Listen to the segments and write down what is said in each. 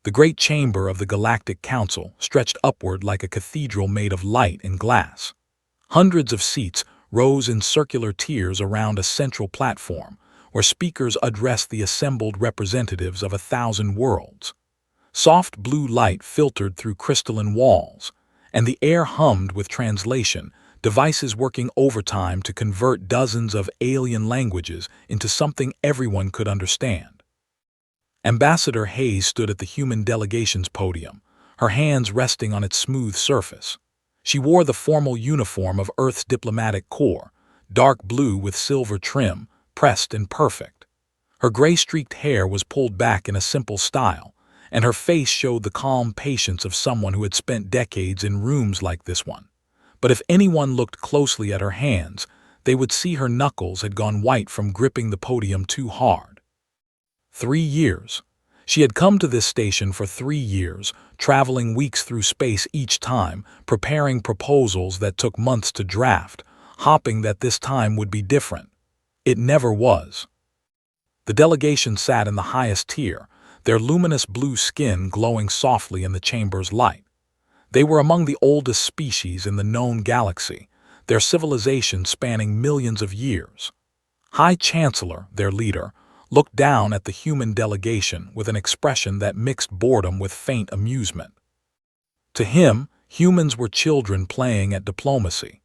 The great chamber of the Galactic Council stretched upward like a cathedral made of light and glass. Hundreds of seats rose in circular tiers around a central platform, where speakers addressed the assembled representatives of 1,000 worlds. Soft blue light filtered through crystalline walls, and the air hummed with translation, devices working overtime to convert dozens of alien languages into something everyone could understand. Ambassador Hayes stood at the human delegation's podium, her hands resting on its smooth surface. She wore the formal uniform of Earth's diplomatic corps, dark blue with silver trim, pressed and perfect. Her gray-streaked hair was pulled back in a simple style, and her face showed the calm patience of someone who had spent decades in rooms like this one. But if anyone looked closely at her hands, they would see her knuckles had gone white from gripping the podium too hard. 3 years. She had come to this station for 3 years, traveling weeks through space each time, preparing proposals that took months to draft, hoping that this time would be different. It never was. The delegation sat in the highest tier, their luminous blue skin glowing softly in the chamber's light. They were among the oldest species in the known galaxy, their civilization spanning millions of years. High Chancellor, their leader, looked down at the human delegation with an expression that mixed boredom with faint amusement. To him, humans were children playing at diplomacy,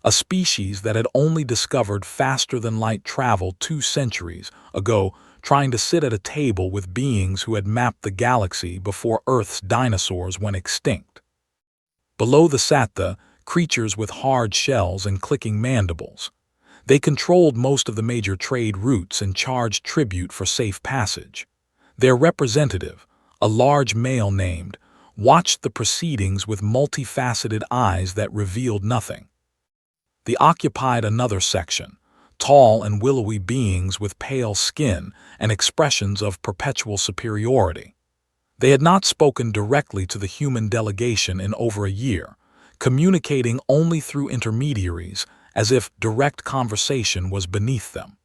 a species that had only discovered faster-than-light travel 2 centuries ago, trying to sit at a table with beings who had mapped the galaxy before Earth's dinosaurs went extinct. Below sat the creatures with hard shells and clicking mandibles. They controlled most of the major trade routes and charged tribute for safe passage. Their representative, a large male named, watched the proceedings with multifaceted eyes that revealed nothing. They occupied another section, tall and willowy beings with pale skin and expressions of perpetual superiority. They had not spoken directly to the human delegation in over a year, communicating only through intermediaries, as if direct conversation was beneath them.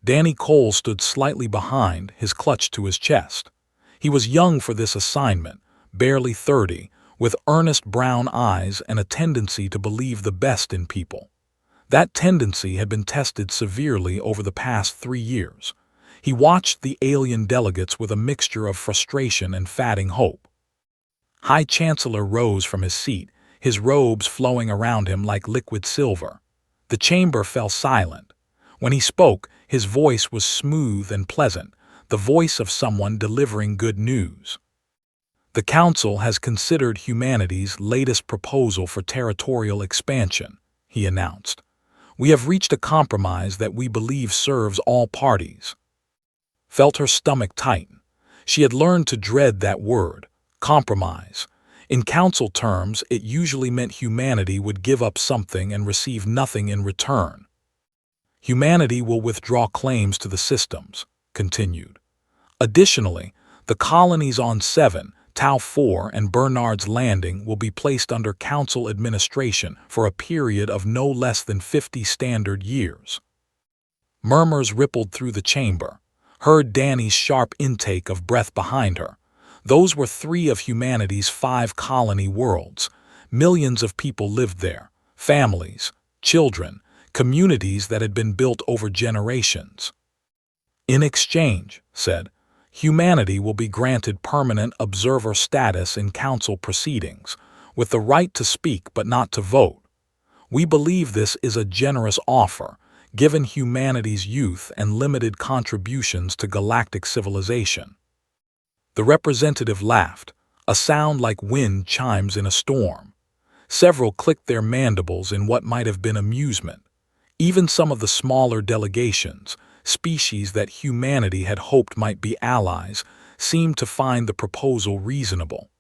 Danny Cole stood slightly behind, his clutch to his chest. He was young for this assignment, barely 30, with earnest brown eyes and a tendency to believe the best in people. That tendency had been tested severely over the past 3 years. He watched the alien delegates with a mixture of frustration and fatting hope. High Chancellor rose from his seat, his robes flowing around him like liquid silver. The chamber fell silent. When he spoke, his voice was smooth and pleasant, the voice of someone delivering good news. The Council has considered humanity's latest proposal for territorial expansion, he announced. We have reached a compromise that we believe serves all parties. Felt her stomach tighten. She had learned to dread that word, compromise. In Council terms, it usually meant humanity would give up something and receive nothing in return. Humanity will withdraw claims to the systems, continued. Additionally, the colonies on 7, Tau 4, and Bernard's Landing will be placed under Council administration for a period of no less than 50 standard years. Murmurs rippled through the chamber, heard Danny's sharp intake of breath behind her. Those were 3 of humanity's 5 colony worlds. Millions of people lived there, families, children, communities that had been built over generations. In exchange, said, humanity will be granted permanent observer status in Council proceedings, with the right to speak but not to vote. We believe this is a generous offer, given humanity's youth and limited contributions to galactic civilization. The representative laughed, a sound like wind chimes in a storm. Several clicked their mandibles in what might have been amusement. Even some of the smaller delegations, species that humanity had hoped might be allies, seemed to find the proposal reasonable.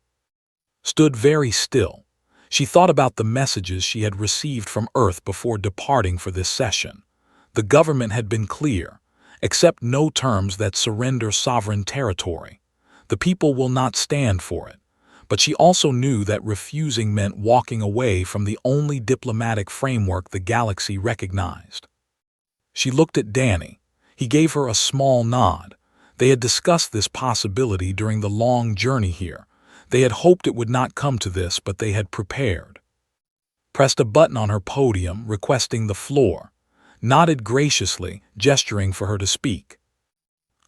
Stood very still. She thought about the messages she had received from Earth before departing for this session. The government had been clear: accept no terms that surrender sovereign territory. The people will not stand for it. But she also knew that refusing meant walking away from the only diplomatic framework the galaxy recognized. She looked at Danny. He gave her a small nod. They had discussed this possibility during the long journey here. They had hoped it would not come to this, but they had prepared. Pressed a button on her podium, requesting the floor. Nodded graciously, gesturing for her to speak.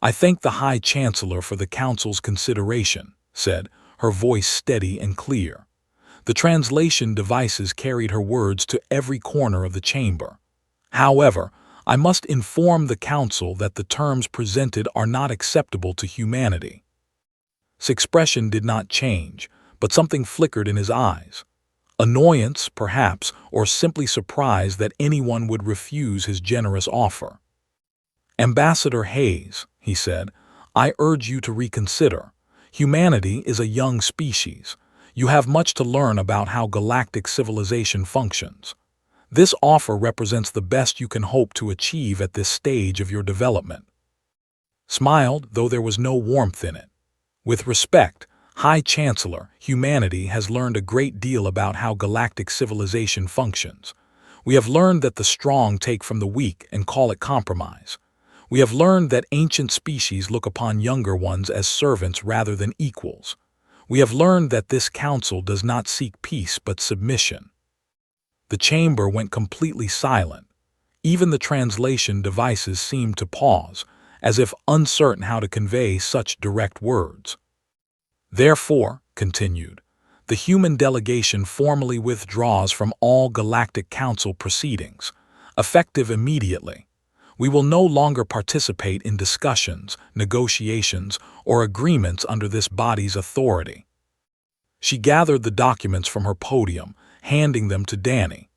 "I thank the High Chancellor for the Council's consideration," said, her voice steady and clear. The translation devices carried her words to every corner of the chamber. "However, I must inform the Council that the terms presented are not acceptable to humanity." His expression did not change, but something flickered in his eyes. Annoyance, perhaps, or simply surprise that anyone would refuse his generous offer. "Ambassador Hayes," he said, "I urge you to reconsider. Humanity is a young species. You have much to learn about how galactic civilization functions. This offer represents the best you can hope to achieve at this stage of your development." Smiled, though there was no warmth in it. "With respect, High Chancellor, humanity has learned a great deal about how galactic civilization functions. We have learned that the strong take from the weak and call it compromise. We have learned that ancient species look upon younger ones as servants rather than equals. We have learned that this council does not seek peace but submission." The chamber went completely silent. Even the translation devices seemed to pause, as if uncertain how to convey such direct words. "Therefore," continued, "the human delegation formally withdraws from all Galactic Council proceedings, effective immediately. We will no longer participate in discussions, negotiations, or agreements under this body's authority." She gathered the documents from her podium, handing them to Danny.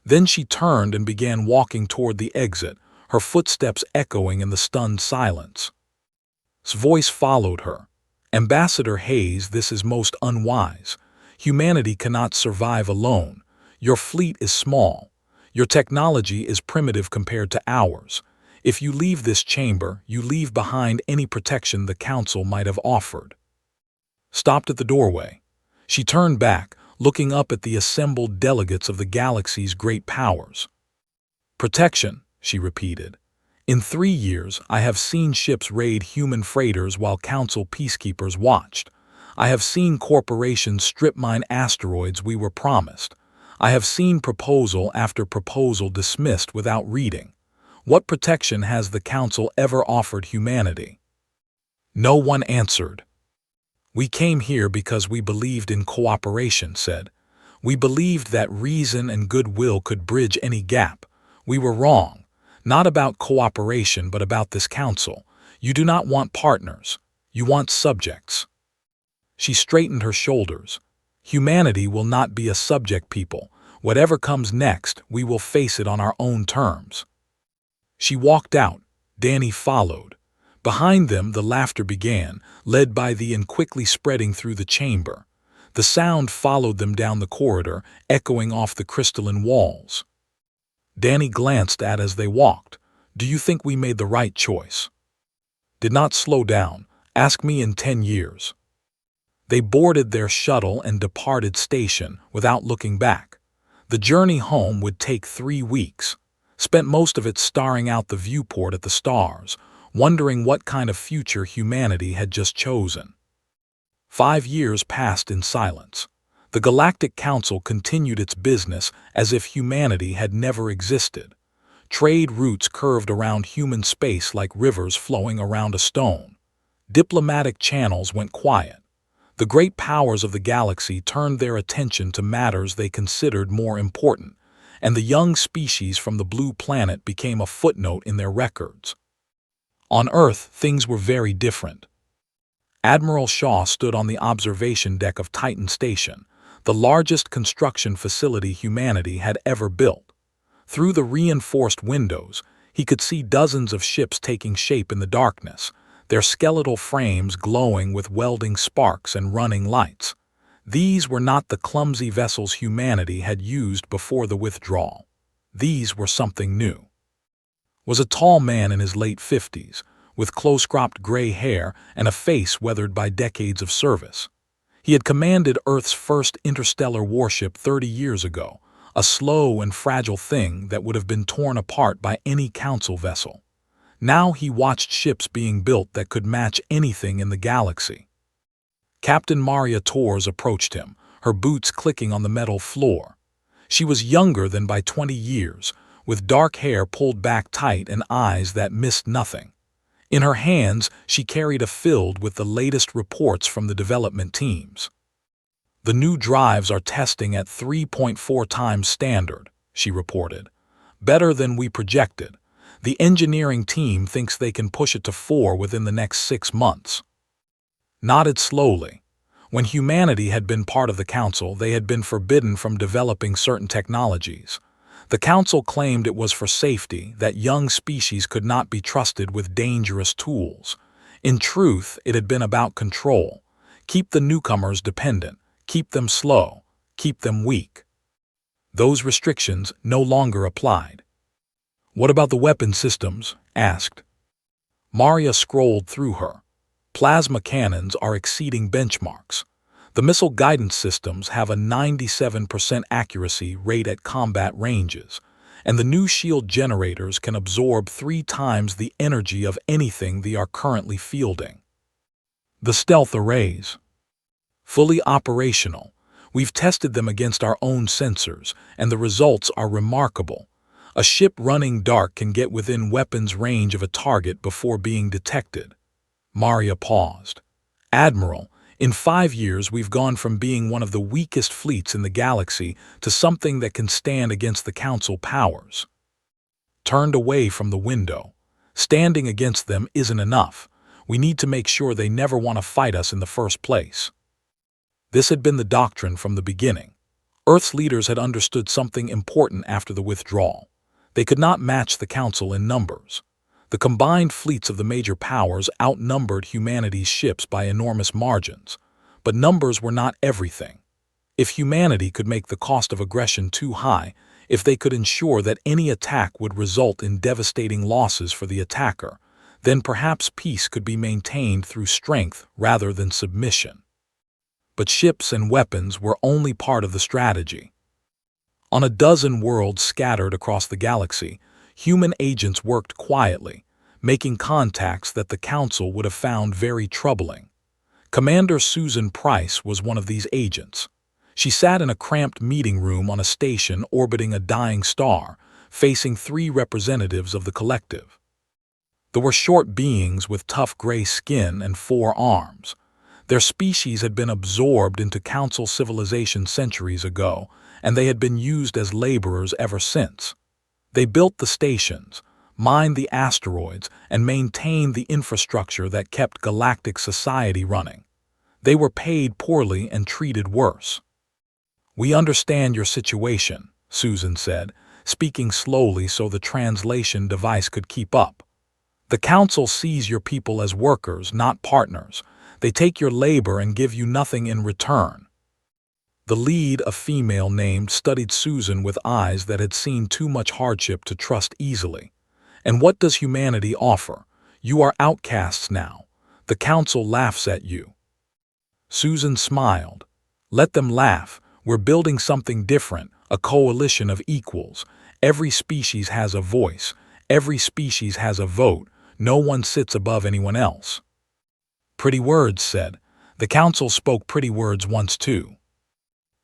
Then she turned and began walking toward the exit, her footsteps echoing in the stunned silence. His voice followed her. "Ambassador Hayes, this is most unwise. Humanity cannot survive alone. Your fleet is small. Your technology is primitive compared to ours. If you leave this chamber, you leave behind any protection the Council might have offered." Stopped at the doorway. She turned back, looking up at the assembled delegates of the galaxy's great powers. "Protection," she repeated. "In 3 years, I have seen ships raid human freighters while Council peacekeepers watched. I have seen corporations strip mine asteroids we were promised. I have seen proposal after proposal dismissed without reading. What protection has the Council ever offered humanity?" No one answered. "We came here because we believed in cooperation," said. "We believed that reason and goodwill could bridge any gap. We were wrong. Not about cooperation, but about this Council. You do not want partners. You want subjects." She straightened her shoulders. "Humanity will not be a subject people. Whatever comes next, we will face it on our own terms." She walked out. Danny followed. Behind them, the laughter began, led by the and quickly spreading through the chamber. The sound followed them down the corridor, echoing off the crystalline walls. Danny glanced at as they walked. "Do you think we made the right choice?" "Did not slow down. Ask me in 10 years. They boarded their shuttle and departed station without looking back. The journey home would take 3 weeks. Spent most of it staring out the viewport at the stars, wondering what kind of future humanity had just chosen. 5 years passed in silence. The Galactic Council continued its business as if humanity had never existed. Trade routes curved around human space like rivers flowing around a stone. Diplomatic channels went quiet. The great powers of the galaxy turned their attention to matters they considered more important, and the young species from the blue planet became a footnote in their records. On Earth, things were very different. Admiral Shaw stood on the observation deck of Titan Station, the largest construction facility humanity had ever built. Through the reinforced windows, he could see dozens of ships taking shape in the darkness, their skeletal frames glowing with welding sparks and running lights. These were not the clumsy vessels humanity had used before the withdrawal. These were something new. Was a tall man in his late 50s, with close-cropped gray hair and a face weathered by decades of service. He had commanded Earth's first interstellar warship 30 years ago, a slow and fragile thing that would have been torn apart by any Council vessel. Now he watched ships being built that could match anything in the galaxy. Captain Maria Torres approached him, her boots clicking on the metal floor. She was younger than by 20 years, with dark hair pulled back tight and eyes that missed nothing. In her hands, she carried a filled with the latest reports from the development teams. "The new drives are testing at 3.4 times standard," she reported. "Better than we projected. The engineering team thinks they can push it to 4 within the next 6 months." Nodded slowly. When humanity had been part of the Council, they had been forbidden from developing certain technologies. The Council claimed it was for safety, that young species could not be trusted with dangerous tools. In truth, it had been about control. Keep the newcomers dependent, keep them slow, keep them weak. Those restrictions no longer applied. "What about the weapon systems?" asked. Maria scrolled through her. "Plasma cannons are exceeding benchmarks. The missile guidance systems have a 97% accuracy rate at combat ranges, and the new shield generators can absorb 3 times the energy of anything they are currently fielding. The stealth arrays, fully operational. We've tested them against our own sensors, and the results are remarkable. A ship running dark can get within weapons range of a target before being detected." Maria paused. "Admiral, in 5 years we've gone from being one of the weakest fleets in the galaxy to something that can stand against the Council powers." Turned away from the window. "Standing against them isn't enough. We need to make sure they never want to fight us in the first place." This had been the doctrine from the beginning. Earth's leaders had understood something important after the withdrawal. They could not match the Council in numbers. The combined fleets of the major powers outnumbered humanity's ships by enormous margins, but numbers were not everything. If humanity could make the cost of aggression too high, if they could ensure that any attack would result in devastating losses for the attacker, then perhaps peace could be maintained through strength rather than submission. But ships and weapons were only part of the strategy. On a dozen worlds scattered across the galaxy, human agents worked quietly, making contacts that the Council would have found very troubling. Commander Susan Price was one of these agents. She sat in a cramped meeting room on a station orbiting a dying star, facing 3 representatives of the collective. They were short beings with tough gray skin and 4 arms. Their species had been absorbed into Council civilization centuries ago, and they had been used as laborers ever since. They built the stations, mined the asteroids, and maintained the infrastructure that kept galactic society running. They were paid poorly and treated worse. "We understand your situation," Susan said, speaking slowly so the translation device could keep up. "The Council sees your people as workers, not partners. They take your labor and give you nothing in return." The lead, a female named, studied Susan with eyes that had seen too much hardship to trust easily. "And what does humanity offer? You are outcasts now. The Council laughs at you." Susan smiled. "Let them laugh. We're building something different, a coalition of equals. Every species has a voice. Every species has a vote. No one sits above anyone else." "Pretty words," said. "The Council spoke pretty words once too."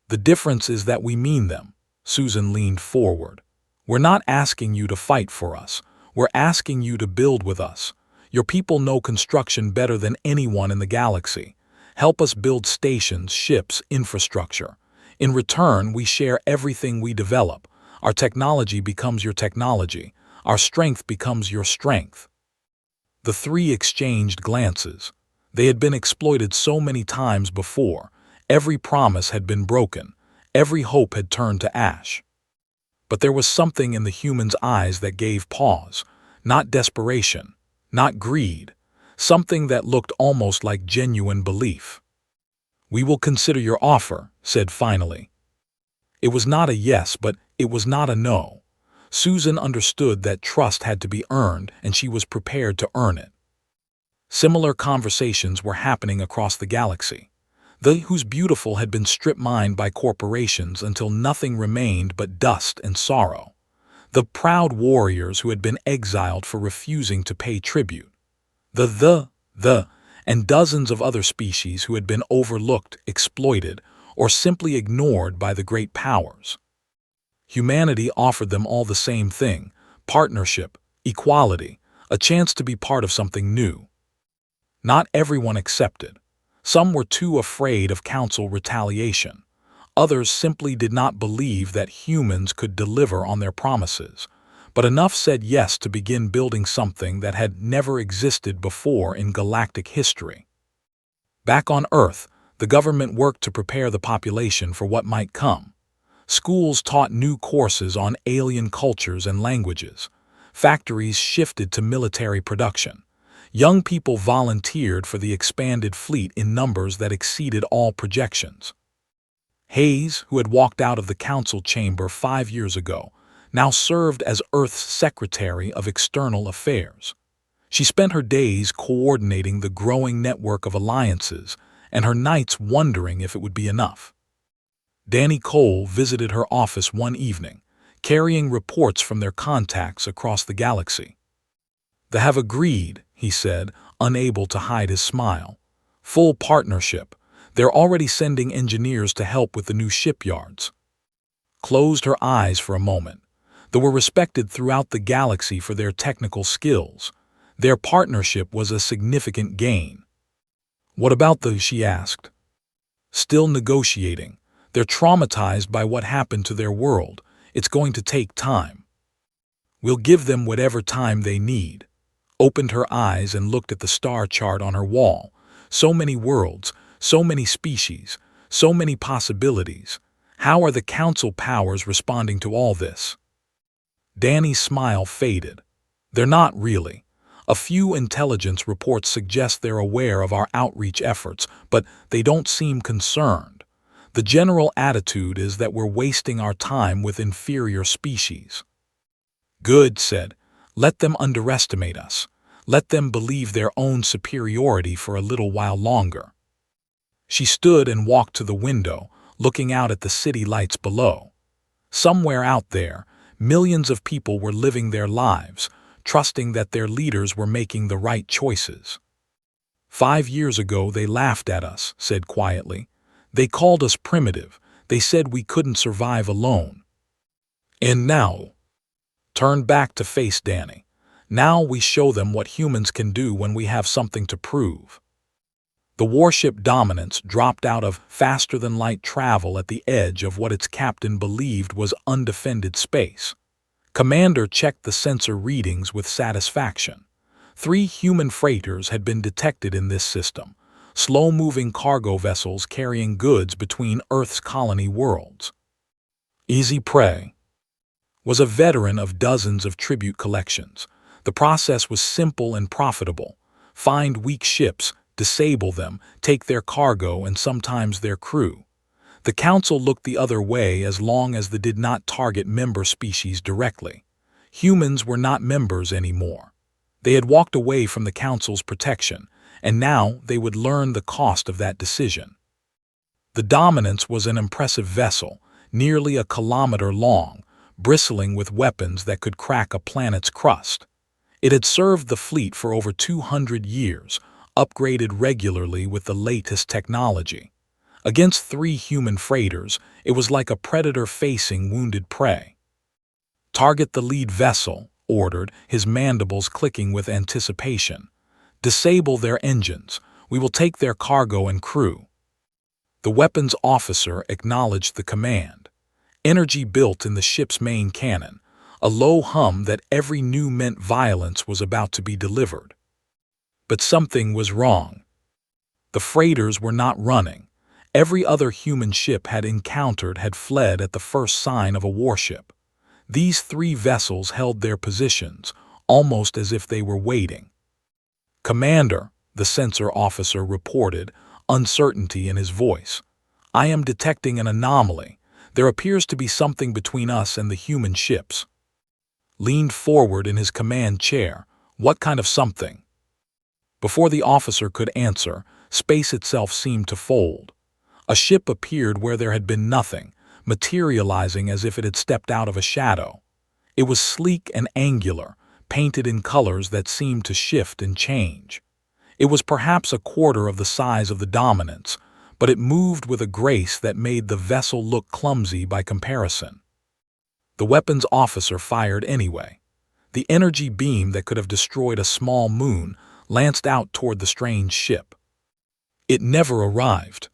"The difference is that we mean them." Susan leaned forward. "We're not asking you to fight for us. We're asking you to build with us. Your people know construction better than anyone in the galaxy. Help us build stations, ships, infrastructure. In return, we share everything we develop. Our technology becomes your technology. Our strength becomes your strength." The 3 exchanged glances. They had been exploited so many times before. Every promise had been broken. Every hope had turned to ash. But there was something in the human's eyes that gave pause. Not desperation, not greed. Something that looked almost like genuine belief. "We will consider your offer," said finally. It was not a yes, but it was not a no. Susan understood that trust had to be earned, and she was prepared to earn it. Similar conversations were happening across the galaxy. They whose beautiful had been strip-mined by corporations until nothing remained but dust and sorrow. The proud warriors who had been exiled for refusing to pay tribute. The, and dozens of other species who had been overlooked, exploited, or simply ignored by the great powers. Humanity offered them all the same thing: partnership, equality, a chance to be part of something new. Not everyone accepted. Some were too afraid of council retaliation. Others simply did not believe that humans could deliver on their promises. But enough said yes to begin building something that had never existed before in galactic history. Back on Earth, the government worked to prepare the population for what might come. Schools taught new courses on alien cultures and languages. Factories shifted to military production. Young people volunteered for the expanded fleet in numbers that exceeded all projections. Hayes, who had walked out of the council chamber 5 years ago, now served as Earth's Secretary of External Affairs. She spent her days coordinating the growing network of alliances and her nights wondering if it would be enough. Danny Cole visited her office one evening, carrying reports from their contacts across the galaxy. "They have agreed," he said, unable to hide his smile. "Full partnership. They're already sending engineers to help with the new shipyards." Closed her eyes for a moment. They were respected throughout the galaxy for their technical skills. Their partnership was a significant gain. "What about those?" she asked. "Still negotiating. They're traumatized by what happened to their world. It's going to take time." "We'll give them whatever time they need." Opened her eyes and looked at the star chart on her wall. So many worlds, so many species, so many possibilities. How are the council powers responding to all this? Danny's smile faded. "They're not really. A few intelligence reports suggest they're aware of our outreach efforts, but they don't seem concerned. The general attitude is that we're wasting our time with inferior species." "Good," said. "Let them underestimate us. Let them believe their own superiority for a little while longer." She stood and walked to the window, looking out at the city lights below. Somewhere out there, millions of people were living their lives, trusting that their leaders were making the right choices. "5 years ago they laughed at us," said quietly. "They called us primitive. They said we couldn't survive alone. And now," turned back to face Danny, "now we show them what humans can do when we have something to prove." The warship Dominance dropped out of faster-than-light travel at the edge of what its captain believed was undefended space. Commander checked the sensor readings with satisfaction. 3 human freighters had been detected in this system, slow-moving cargo vessels carrying goods between Earth's colony worlds. Easy Prey was a veteran of dozens of tribute collections. The process was simple and profitable. Find weak ships, disable them, take their cargo and sometimes their crew. The council looked the other way as long as they did not target member species directly. Humans were not members anymore. They had walked away from the council's protection, and now they would learn the cost of that decision. The Dominance was an impressive vessel, nearly a kilometer long, bristling with weapons that could crack a planet's crust. It had served the fleet for over 200 years, upgraded regularly with the latest technology. Against 3 human freighters, it was like a predator facing wounded prey. "Target the lead vessel," ordered, his mandibles clicking with anticipation. "Disable their engines. We will take their cargo and crew." The weapons officer acknowledged the command. Energy built in the ship's main cannon, a low hum that every knew meant violence was about to be delivered. But something was wrong. The freighters were not running. Every other human ship had encountered had fled at the first sign of a warship. These 3 vessels held their positions, almost as if they were waiting. "Commander," the sensor officer reported, uncertainty in his voice. "I am detecting an anomaly. There appears to be something between us and the human ships." Leaned forward in his command chair. "What kind of something?" Before the officer could answer, space itself seemed to fold. A ship appeared where there had been nothing, materializing as if it had stepped out of a shadow. It was sleek and angular, painted in colors that seemed to shift and change. It was perhaps a quarter of the size of the Dominance, but it moved with a grace that made the vessel look clumsy by comparison. The weapons officer fired anyway. The energy beam that could have destroyed a small moon lanced out toward the strange ship. It never arrived.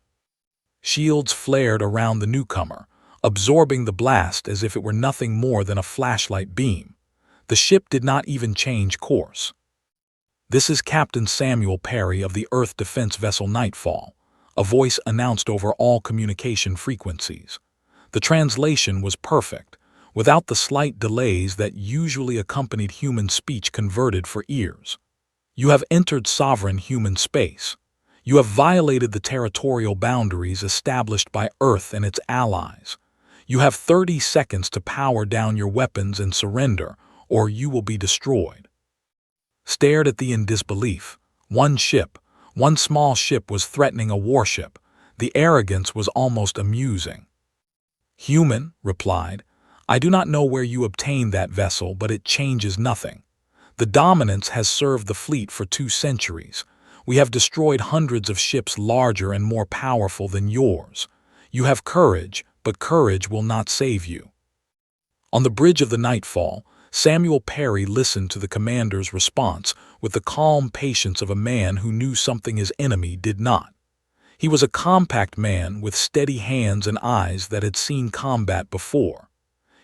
Shields flared around the newcomer, absorbing the blast as if it were nothing more than a flashlight beam. The ship did not even change course. "This is Captain Samuel Perry of the Earth Defense Vessel Nightfall," a voice announced over all communication frequencies. The translation was perfect, without the slight delays that usually accompanied human speech converted for ears. "You have entered sovereign human space. You have violated the territorial boundaries established by Earth and its allies. You have 30 seconds to power down your weapons and surrender, or you will be destroyed." Stared at in disbelief. One small ship was threatening a warship. The arrogance was almost amusing. "Human," replied, "I do not know where you obtained that vessel, but it changes nothing. The Dominance has served the fleet for 2 centuries. We have destroyed hundreds of ships larger and more powerful than yours. You have courage, but courage will not save you." On the bridge of the Nightfall, Samuel Perry listened to the commander's response with the calm patience of a man who knew something his enemy did not. He was a compact man with steady hands and eyes that had seen combat before.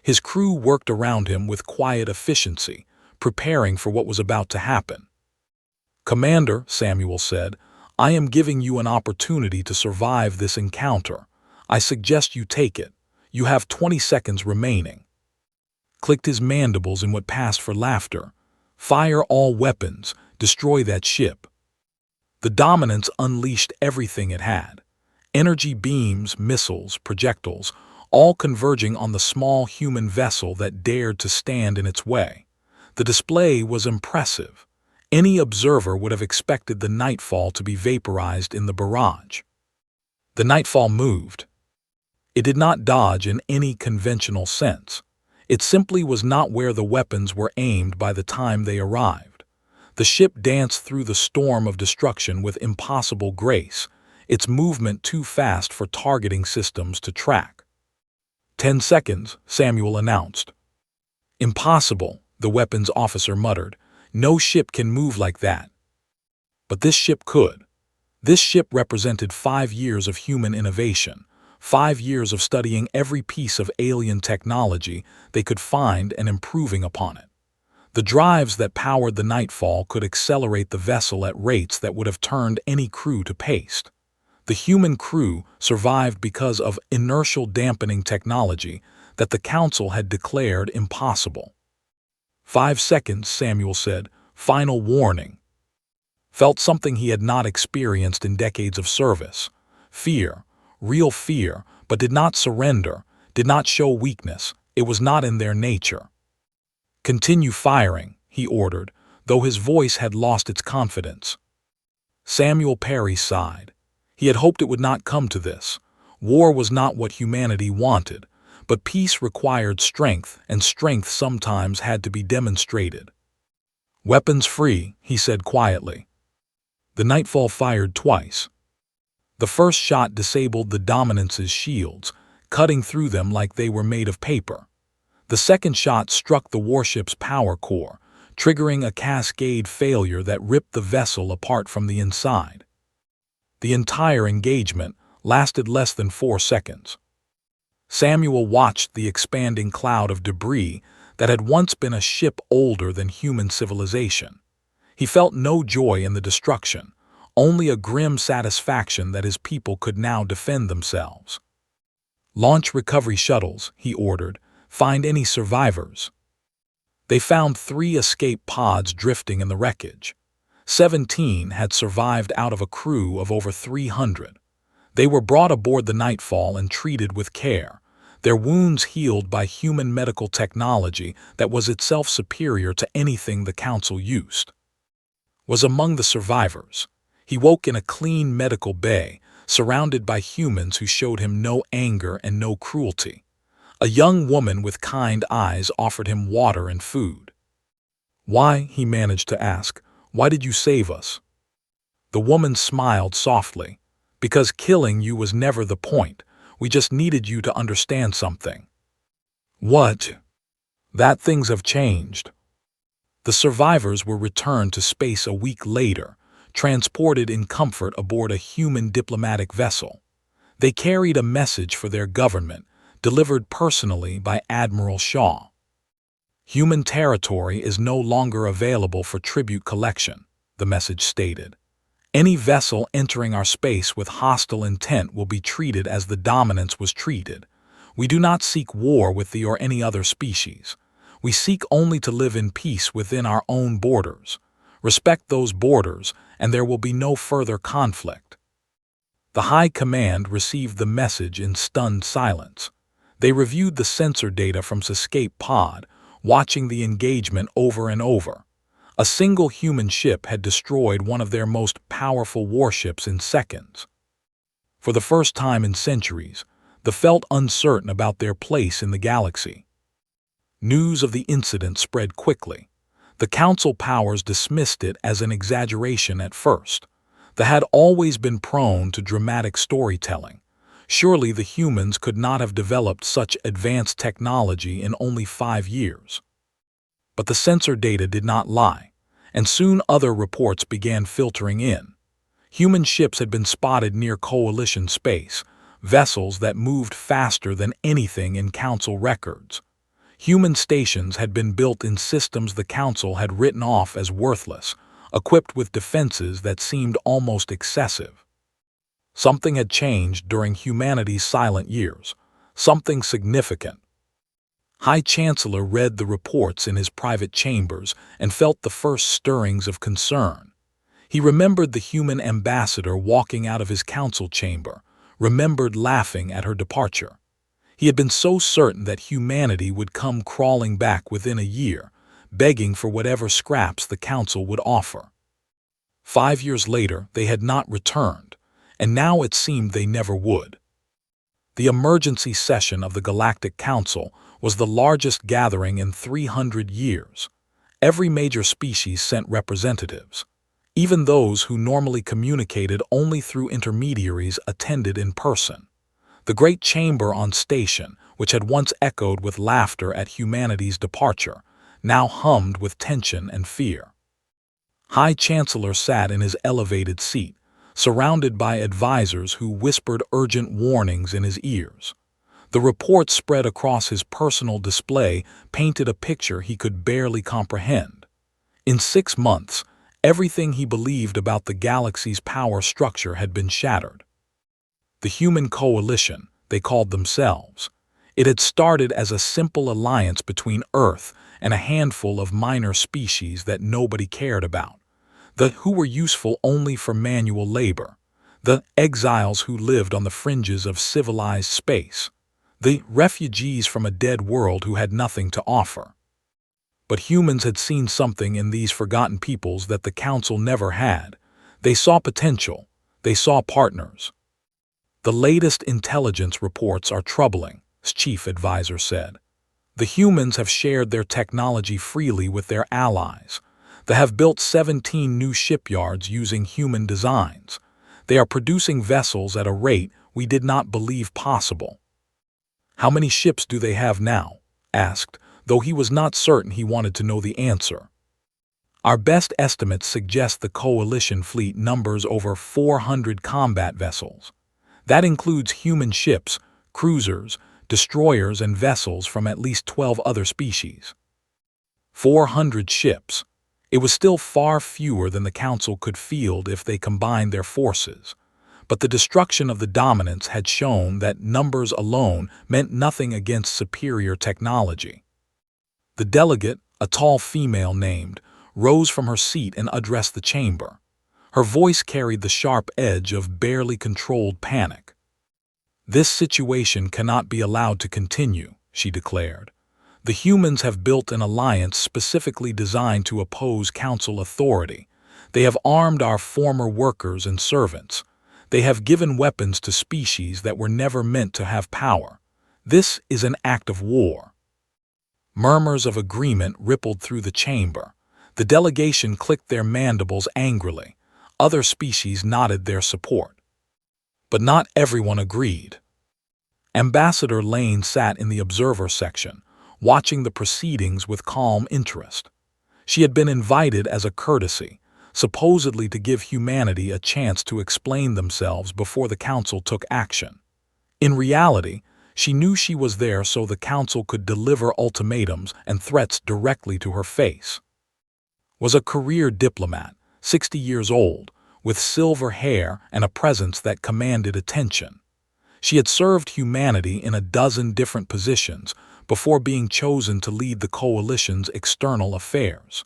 His crew worked around him with quiet efficiency, preparing for what was about to happen. "Commander," Samuel said, "I am giving you an opportunity to survive this encounter. I suggest you take it. You have 20 seconds remaining." Clicked his mandibles in what passed for laughter. "Fire all weapons. Destroy that ship." The Dominance unleashed everything it had. Energy beams, missiles, projectiles, all converging on the small human vessel that dared to stand in its way. The display was impressive. Any observer would have expected the Nightfall to be vaporized in the barrage. The Nightfall moved. It did not dodge in any conventional sense. It simply was not where the weapons were aimed by the time they arrived. The ship danced through the storm of destruction with impossible grace, its movement too fast for targeting systems to track. 10 seconds, Samuel announced. "Impossible," the weapons officer muttered. "No ship can move like that." But this ship could. This ship represented 5 years of human innovation, 5 years of studying every piece of alien technology they could find and improving upon it. The drives that powered the Nightfall could accelerate the vessel at rates that would have turned any crew to paste. The human crew survived because of inertial dampening technology that the Council had declared impossible. 5 seconds, Samuel said. "Final warning." Felt something he had not experienced in decades of service. Fear. Real fear, but did not surrender, did not show weakness. It was not in their nature. "Continue firing," he ordered, though his voice had lost its confidence. Samuel Perry sighed. He had hoped it would not come to this. War was not what humanity wanted, but peace required strength, and strength sometimes had to be demonstrated. "Weapons free," he said quietly. The Nightfall fired twice. The first shot disabled the Dominance's shields, cutting through them like they were made of paper. The second shot struck the warship's power core, triggering a cascade failure that ripped the vessel apart from the inside. The entire engagement lasted less than 4 seconds. Samuel watched the expanding cloud of debris that had once been a ship older than human civilization. He felt no joy in the destruction, only a grim satisfaction that his people could now defend themselves. "Launch recovery shuttles," he ordered. "Find any survivors." They found 3 escape pods drifting in the wreckage. 17 had survived out of a crew of over 300. They were brought aboard the Nightfall and treated with care, their wounds healed by human medical technology that was itself superior to anything the Council used. Was among the survivors. He woke in a clean medical bay, surrounded by humans who showed him no anger and no cruelty. A young woman with kind eyes offered him water and food. "Why," he managed to ask, "why did you save us?" The woman smiled softly. "Because killing you was never the point. We just needed you to understand something." "What?" "That things have changed." The survivors were returned to space a week later, transported in comfort aboard a human diplomatic vessel. They carried a message for their government, delivered personally by Admiral Shaw. "Human territory is no longer available for tribute collection," the message stated. "Any vessel entering our space with hostile intent will be treated as the dominance was treated. We do not seek war with thee or any other species. We seek only to live in peace within our own borders. Respect those borders, and there will be no further conflict." The High Command received the message in stunned silence. They reviewed the sensor data from escape pod, watching the engagement over and over. A single human ship had destroyed one of their most powerful warships in seconds. For the first time in centuries, they felt uncertain about their place in the galaxy. News of the incident spread quickly. The Council powers dismissed it as an exaggeration at first. They had always been prone to dramatic storytelling. Surely the humans could not have developed such advanced technology in only 5 years. But the sensor data did not lie, and soon other reports began filtering in. Human ships had been spotted near Coalition space, vessels that moved faster than anything in Council records. Human stations had been built in systems the Council had written off as worthless, equipped with defenses that seemed almost excessive. Something had changed during humanity's silent years, something significant. High Chancellor read the reports in his private chambers and felt the first stirrings of concern. He remembered the human ambassador walking out of his council chamber, remembered laughing at her departure. He had been so certain that humanity would come crawling back within a year, begging for whatever scraps the council would offer. 5 years later, they had not returned, and now it seemed they never would. The emergency session of the Galactic Council was the largest gathering in 300 years. Every major species sent representatives. Even those who normally communicated only through intermediaries attended in person. The great chamber on station, which had once echoed with laughter at humanity's departure, now hummed with tension and fear. High Chancellor sat in his elevated seat, surrounded by advisors who whispered urgent warnings in his ears. The reports spread across his personal display painted a picture he could barely comprehend. In 6 months, everything he believed about the galaxy's power structure had been shattered. The Human Coalition, they called themselves. It had started as a simple alliance between Earth and a handful of minor species that nobody cared about. The who were useful only for manual labor. The exiles who lived on the fringes of civilized space. The refugees from a dead world who had nothing to offer. But humans had seen something in these forgotten peoples that the Council never had. They saw potential. They saw partners. "The latest intelligence reports are troubling," his chief advisor said. "The humans have shared their technology freely with their allies. They have built 17 new shipyards using human designs. They are producing vessels at a rate we did not believe possible." "How many ships do they have now?" asked, though he was not certain he wanted to know the answer. "Our best estimates suggest the Coalition fleet numbers over 400 combat vessels. That includes human ships, cruisers, destroyers, and vessels from at least 12 other species." 400 ships. It was still far fewer than the Council could field if they combined their forces. But the destruction of the dominance had shown that numbers alone meant nothing against superior technology. The delegate, a tall female named, rose from her seat and addressed the chamber. Her voice carried the sharp edge of barely controlled panic. "This situation cannot be allowed to continue," she declared. "The humans have built an alliance specifically designed to oppose Council authority. They have armed our former workers and servants. They have given weapons to species that were never meant to have power. This is an act of war. Murmurs of agreement rippled through the chamber. The delegation clicked their mandibles angrily. Other species nodded their support. But not everyone agreed. Ambassador Lane sat in the observer section, watching the proceedings with calm interest. She had been invited as a courtesy, supposedly to give humanity a chance to explain themselves before the council took action. In reality, she knew she was there so the council could deliver ultimatums and threats directly to her face. Was a career diplomat, 60 years old, with silver hair and a presence that commanded attention. She had served humanity in a dozen different positions before being chosen to lead the coalition's external affairs.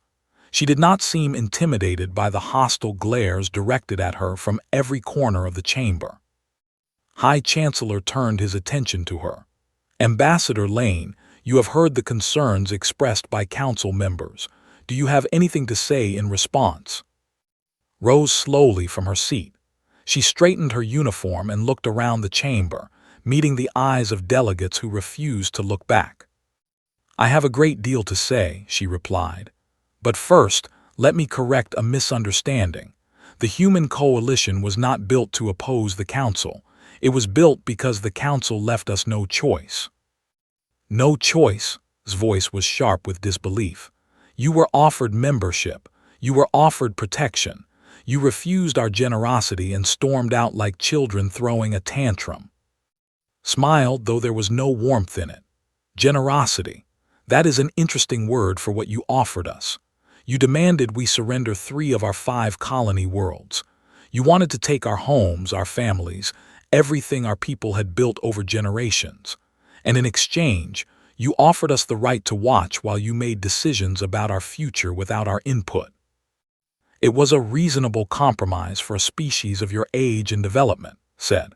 She did not seem intimidated by the hostile glares directed at her from every corner of the chamber. High Chancellor turned his attention to her. Ambassador Lane, you have heard the concerns expressed by council members. Do you have anything to say in response? Rose slowly from her seat. She straightened her uniform and looked around the chamber, meeting the eyes of delegates who refused to look back. I have a great deal to say, she replied. But first, let me correct a misunderstanding. The human coalition was not built to oppose the council. It was built because the council left us no choice. No choice? His voice was sharp with disbelief. You were offered membership. You were offered protection. You refused our generosity and stormed out like children throwing a tantrum. Smiled, though there was no warmth in it. Generosity. That is an interesting word for what you offered us. You demanded we surrender 3 of our 5 colony worlds. You wanted to take our homes, our families, everything our people had built over generations. And in exchange, you offered us the right to watch while you made decisions about our future without our input. It was a reasonable compromise for a species of your age and development, said.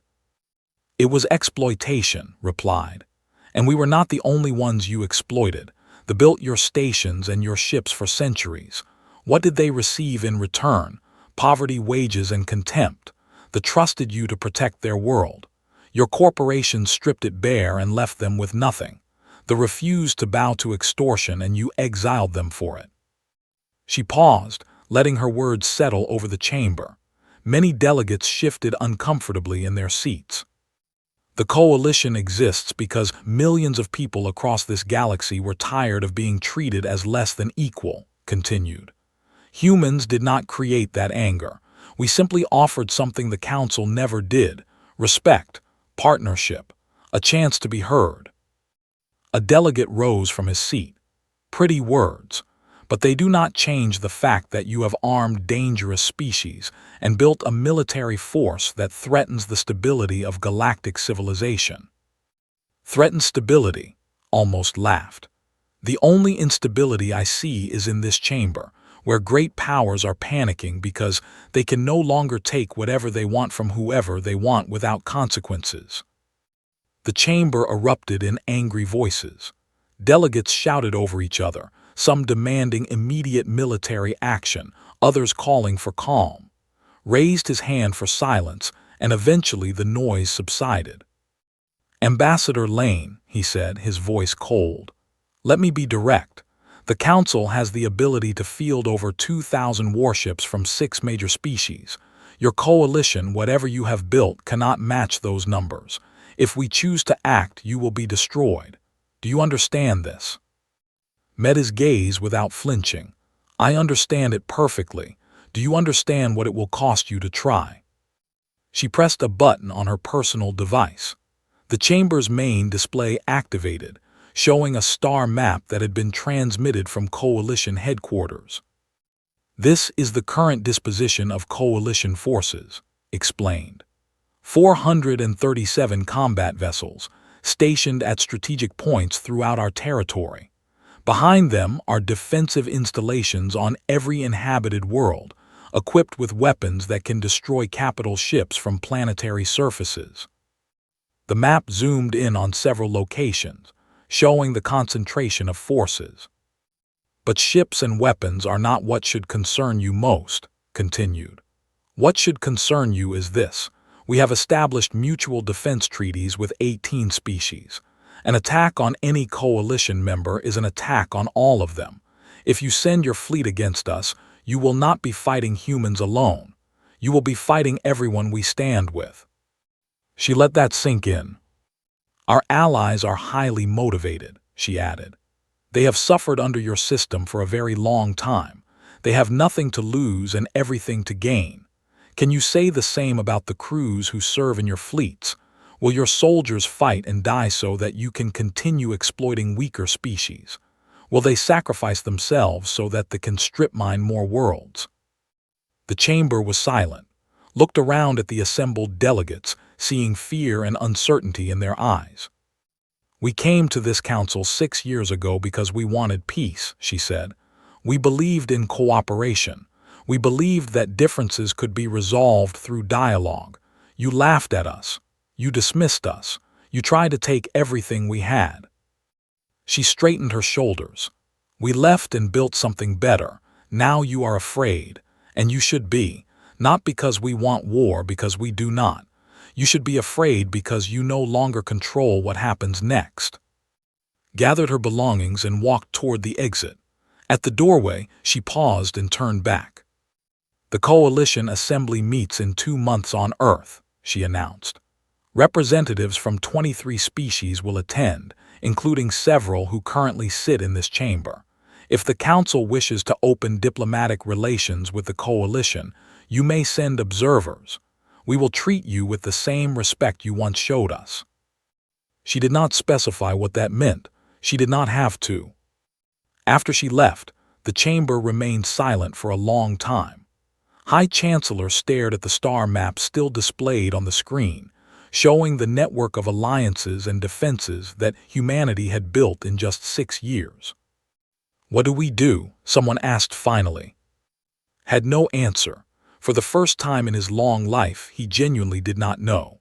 It was exploitation, replied. And we were not the only ones you exploited. They built your stations and your ships for centuries. What did they receive in return? Poverty, wages, and contempt. They trusted you to protect their world. Your corporation stripped it bare and left them with nothing. They refused to bow to extortion and you exiled them for it. She paused, letting her words settle over the chamber. Many delegates shifted uncomfortably in their seats. The coalition exists because millions of people across this galaxy were tired of being treated as less than equal, continued. Humans did not create that anger. We simply offered something the council never did: respect, partnership, a chance to be heard. A delegate rose from his seat. Pretty words. But they do not change the fact that you have armed dangerous species and built a military force that threatens the stability of galactic civilization. Threatens stability, almost laughed. The only instability I see is in this chamber, where great powers are panicking because they can no longer take whatever they want from whoever they want without consequences. The chamber erupted in angry voices. Delegates shouted over each other, some demanding immediate military action, others calling for calm. Raised his hand for silence, and eventually the noise subsided. Ambassador Lane, he said, his voice cold. Let me be direct. The Council has the ability to field over 2,000 warships from 6 major species. Your coalition, whatever you have built, cannot match those numbers. If we choose to act, you will be destroyed. Do you understand this? Met his gaze without flinching. I understand it perfectly. Do you understand what it will cost you to try? She pressed a button on her personal device. The chamber's main display activated, showing a star map that had been transmitted from Coalition headquarters. This is the current disposition of Coalition forces, explained. 437 combat vessels, stationed at strategic points throughout our territory. Behind them are defensive installations on every inhabited world, equipped with weapons that can destroy capital ships from planetary surfaces. The map zoomed in on several locations, showing the concentration of forces. But ships and weapons are not what should concern you most, continued. What should concern you is this. We have established mutual defense treaties with 18 species. An attack on any coalition member is an attack on all of them. If you send your fleet against us, you will not be fighting humans alone. You will be fighting everyone we stand with." She let that sink in. "Our allies are highly motivated," she added. "They have suffered under your system for a very long time. They have nothing to lose and everything to gain. Can you say the same about the crews who serve in your fleets? Will your soldiers fight and die so that you can continue exploiting weaker species? Will they sacrifice themselves so that they can strip mine more worlds?" The chamber was silent, looked around at the assembled delegates, seeing fear and uncertainty in their eyes. "We came to this council 6 years ago because we wanted peace," she said. "We believed in cooperation. We believed that differences could be resolved through dialogue. You laughed at us. You dismissed us. You tried to take everything we had." She straightened her shoulders. "We left and built something better. Now you are afraid. And you should be. Not because we want war, because we do not. You should be afraid because you no longer control what happens next." Gathered her belongings and walked toward the exit. At the doorway, she paused and turned back. "The Coalition Assembly meets in 2 months on Earth," she announced. "Representatives from 23 species will attend, including several who currently sit in this chamber. If the Council wishes to open diplomatic relations with the Coalition, you may send observers. We will treat you with the same respect you once showed us." She did not specify what that meant. She did not have to. After she left, the chamber remained silent for a long time. High Chancellor stared at the star map still displayed on the screen, showing the network of alliances and defenses that humanity had built in just 6 years. "What do we do?" someone asked finally. Had no answer. For the first time in his long life, he genuinely did not know.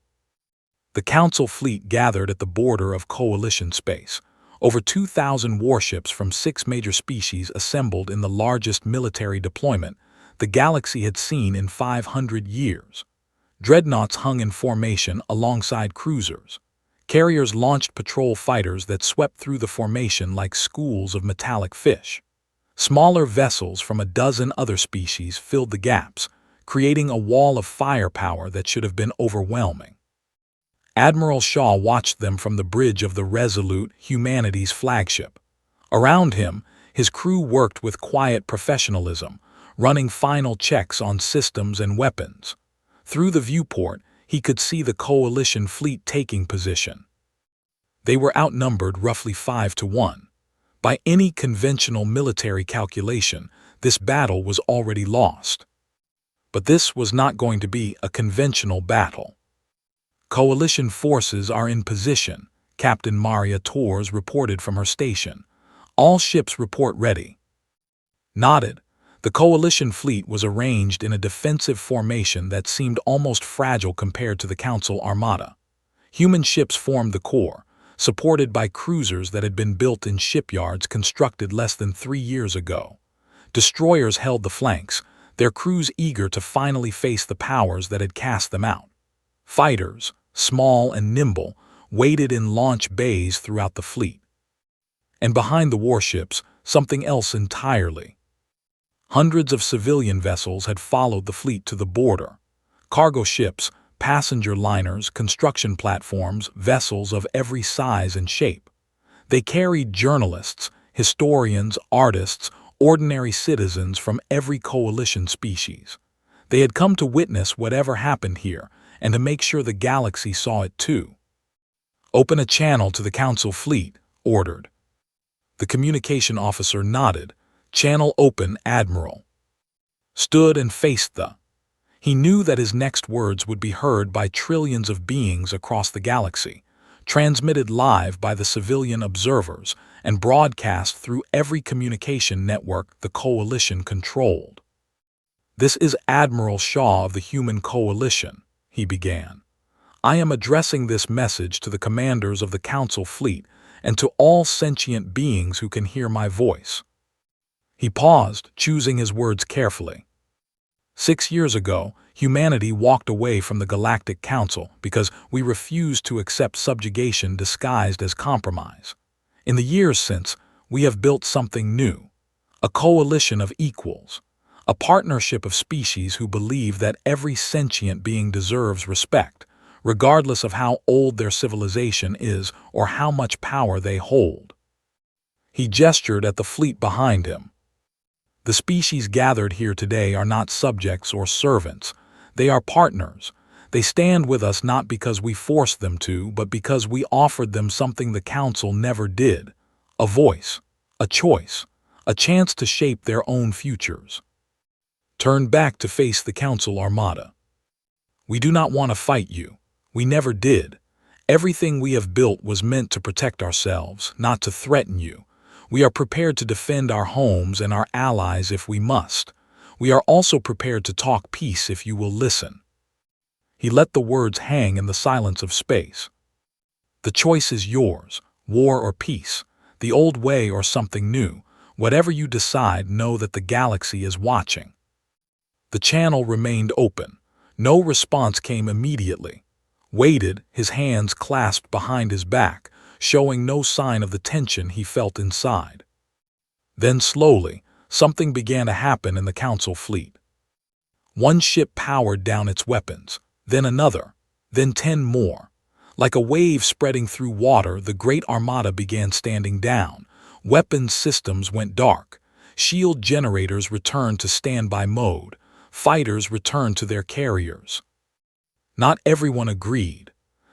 The Council fleet gathered at the border of Coalition space. Over 2,000 warships from 6 major species assembled in the largest military deployment the galaxy had seen in 500 years. Dreadnoughts hung in formation alongside cruisers. Carriers launched patrol fighters that swept through the formation like schools of metallic fish. Smaller vessels from a dozen other species filled the gaps, creating a wall of firepower that should have been overwhelming. Admiral Shaw watched them from the bridge of the Resolute, humanity's flagship. Around him, his crew worked with quiet professionalism, running final checks on systems and weapons. Through the viewport, he could see the Coalition fleet taking position. They were outnumbered roughly 5 to 1. By any conventional military calculation, this battle was already lost. But this was not going to be a conventional battle. "Coalition forces are in position," Captain Maria Torres reported from her station. "All ships report ready." Nodded. The Coalition fleet was arranged in a defensive formation that seemed almost fragile compared to the Council armada. Human ships formed the core, supported by cruisers that had been built in shipyards constructed less than 3 years ago. Destroyers held the flanks, their crews eager to finally face the powers that had cast them out. Fighters, small and nimble, waited in launch bays throughout the fleet. And behind the warships, something else entirely. Hundreds of civilian vessels had followed the fleet to the border. Cargo ships, passenger liners, construction platforms, vessels of every size and shape. They carried journalists, historians, artists, ordinary citizens from every Coalition species. They had come to witness whatever happened here and to make sure the galaxy saw it too. "Open a channel to the Council fleet," ordered. The communication officer nodded. "Channel open, Admiral." Stood and faced the. He knew that his next words would be heard by trillions of beings across the galaxy, transmitted live by the civilian observers, and broadcast through every communication network the Coalition controlled. "This is Admiral Shaw of the Human Coalition," he began. "I am addressing this message to the commanders of the Council fleet and to all sentient beings who can hear my voice." He paused, choosing his words carefully. 6 years ago, Humanity walked away from the Galactic Council because we refused to accept subjugation disguised as compromise. In the years since, we have built something new, a coalition of equals, a partnership of species who believe that every sentient being deserves respect, regardless of how old their civilization is or how much power they hold. He gestured at the fleet behind him. The species gathered here today are not subjects or servants. They are partners. They stand with us not because we forced them to, but because we offered them something the Council never did: a voice, a choice, a chance to shape their own futures. Turn back to face the Council Armada. We do not want to fight you. We never did. Everything we have built was meant to protect ourselves, not to threaten you. We are prepared to defend our homes and our allies if we must. We are also prepared to talk peace if you will listen. He let the words hang in the silence of space. The choice is yours, war or peace, the old way or something new. Whatever you decide, know that the galaxy is watching. The channel remained open. No response came immediately. Waited, his hands clasped behind his back, showing no sign of the tension he felt inside. Then slowly, something began to happen in the Council fleet. One ship powered down its weapons, then another, then 10 more. Like a wave spreading through water, the great armada began standing down. Weapons systems went dark. Shield generators returned to standby mode. Fighters returned to their carriers. Not everyone agreed.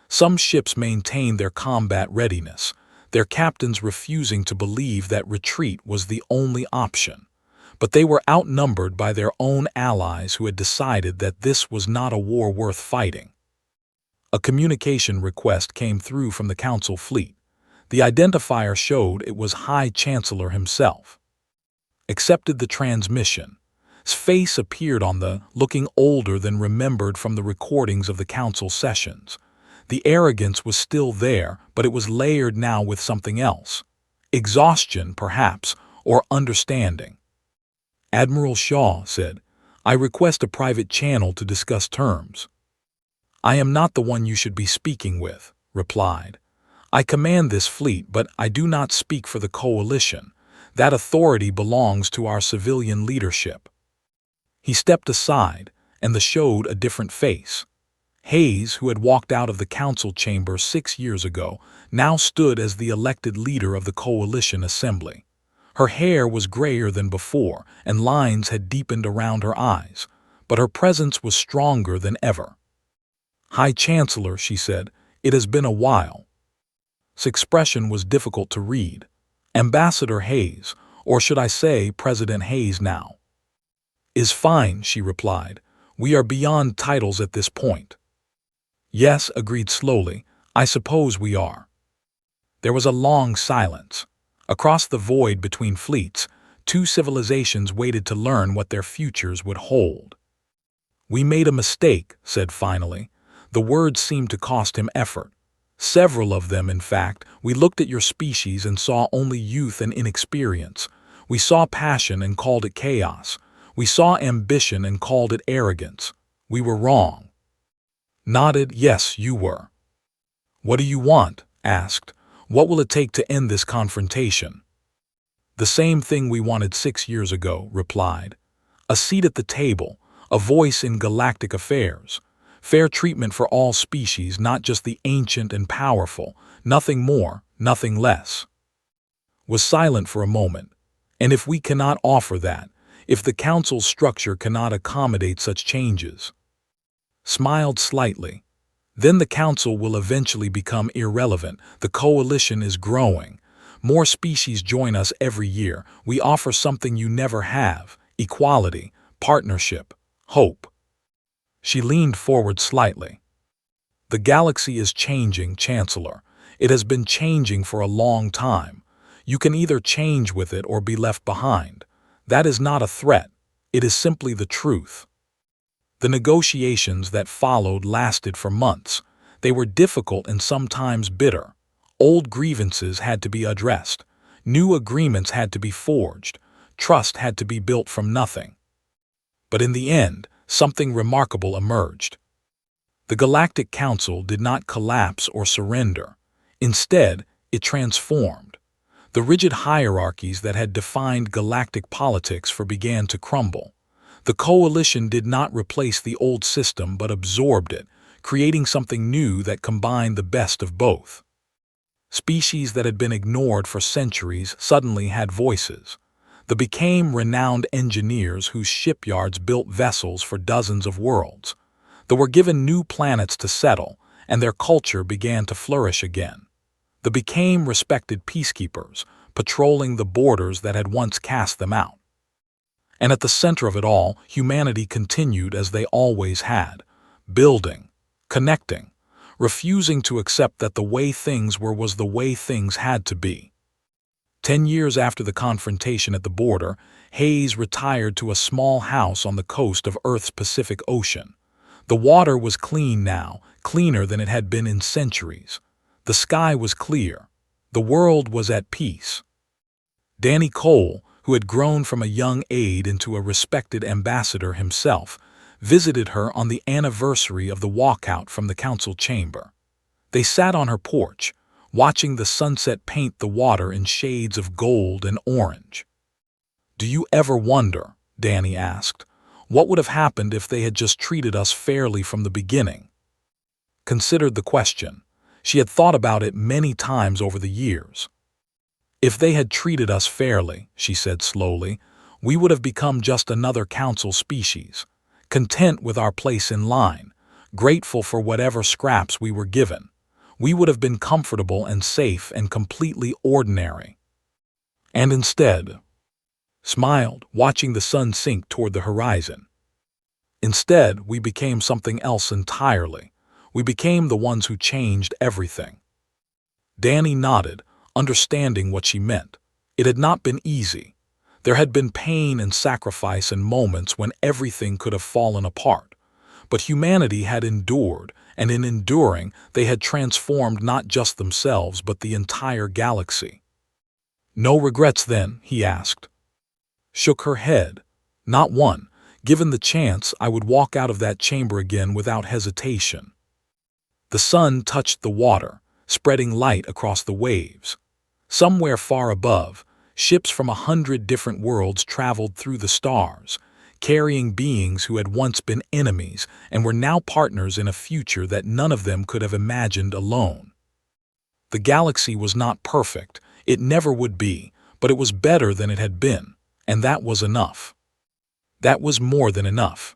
Some ships maintained their combat readiness, their captains refusing to believe that retreat was the only option. But they were outnumbered by their own allies who had decided that this was not a war worth fighting. A communication request came through from the Council fleet. The identifier showed it was High Chancellor himself. Accepted the transmission. His face appeared on the, looking older than remembered from the recordings of the Council sessions. The arrogance was still there, but it was layered now with something else. Exhaustion, perhaps, or understanding. Admiral Shaw said, "I request a private channel to discuss terms." "I am not the one you should be speaking with," replied. "I command this fleet, but I do not speak for the coalition. That authority belongs to our civilian leadership." He stepped aside, and the showed a different face. Hayes, who had walked out of the Council chamber 6 years ago, now stood as the elected leader of the coalition assembly. Her hair was grayer than before, and lines had deepened around her eyes, but her presence was stronger than ever. "High Chancellor," she said, "it has been a while." His expression was difficult to read. "Ambassador Hayes, or should I say President Hayes now?" "Is fine," she replied. "We are beyond titles at this point." "Yes," agreed slowly, "I suppose we are." There was a long silence. Across the void between fleets, 2 civilizations waited to learn what their futures would hold. "We made a mistake," said finally. The words seemed to cost him effort. "Several of them, in fact. We looked at your species and saw only youth and inexperience. We saw passion and called it chaos. We saw ambition and called it arrogance. We were wrong." Nodded, "Yes, you were." "What do you want?" asked. "What will it take to end this confrontation?" "The same thing we wanted 6 years ago," replied. "A seat at the table, a voice in galactic affairs. Fair treatment for all species, not just the ancient and powerful. Nothing more, nothing less." Was silent for a moment. "And if we cannot offer that, if the Council's structure cannot accommodate such changes?" Smiled slightly. "Then the Council will eventually become irrelevant. The coalition is growing. More species join us every year. We offer something you never have: equality, partnership, hope." She leaned forward slightly. "The galaxy is changing, Chancellor. It has been changing for a long time. You can either change with it or be left behind. That is not a threat. It is simply the truth." The negotiations that followed lasted for months. They were difficult and sometimes bitter. Old grievances had to be addressed. New agreements had to be forged. Trust had to be built from nothing. But in the end, something remarkable emerged. The Galactic Council did not collapse or surrender. Instead, it transformed. The rigid hierarchies that had defined galactic politics began to crumble. The coalition did not replace the old system but absorbed it, creating something new that combined the best of both. Species that had been ignored for centuries suddenly had voices. They became renowned engineers whose shipyards built vessels for dozens of worlds. They were given new planets to settle, and their culture began to flourish again. They became respected peacekeepers, patrolling the borders that had once cast them out. And at the center of it all, humanity continued as they always had, building, connecting, refusing to accept that the way things were was the way things had to be. 10 years after the confrontation at the border, Hayes retired to a small house on the coast of Earth's Pacific Ocean. The water was clean now, cleaner than it had been in centuries. The sky was clear. The world was at peace. Danny Cole, who had grown from a young aide into a respected ambassador himself, visited her on the anniversary of the walkout from the council chamber. They sat on her porch, watching the sunset paint the water in shades of gold and orange. "Do you ever wonder," Danny asked, "what would have happened if they had just treated us fairly from the beginning?" Considered the question. She had thought about it many times over the years. "If they had treated us fairly," she said slowly, "we would have become just another council species, content with our place in line, grateful for whatever scraps we were given. We would have been comfortable and safe and completely ordinary. And instead," smiled, watching the sun sink toward the horizon. "Instead, we became something else entirely. We became the ones who changed everything." Danny nodded, understanding what she meant. It had not been easy. There had been pain and sacrifice and moments when everything could have fallen apart. But humanity had endured, and in enduring, they had transformed not just themselves but the entire galaxy. "No regrets then?" he asked. Shook her head. "Not one. Given the chance, I would walk out of that chamber again without hesitation." The sun touched the water, spreading light across the waves. Somewhere far above, ships from 100 different worlds traveled through the stars, carrying beings who had once been enemies and were now partners in a future that none of them could have imagined alone. The galaxy was not perfect, it never would be, but it was better than it had been, and that was enough. That was more than enough.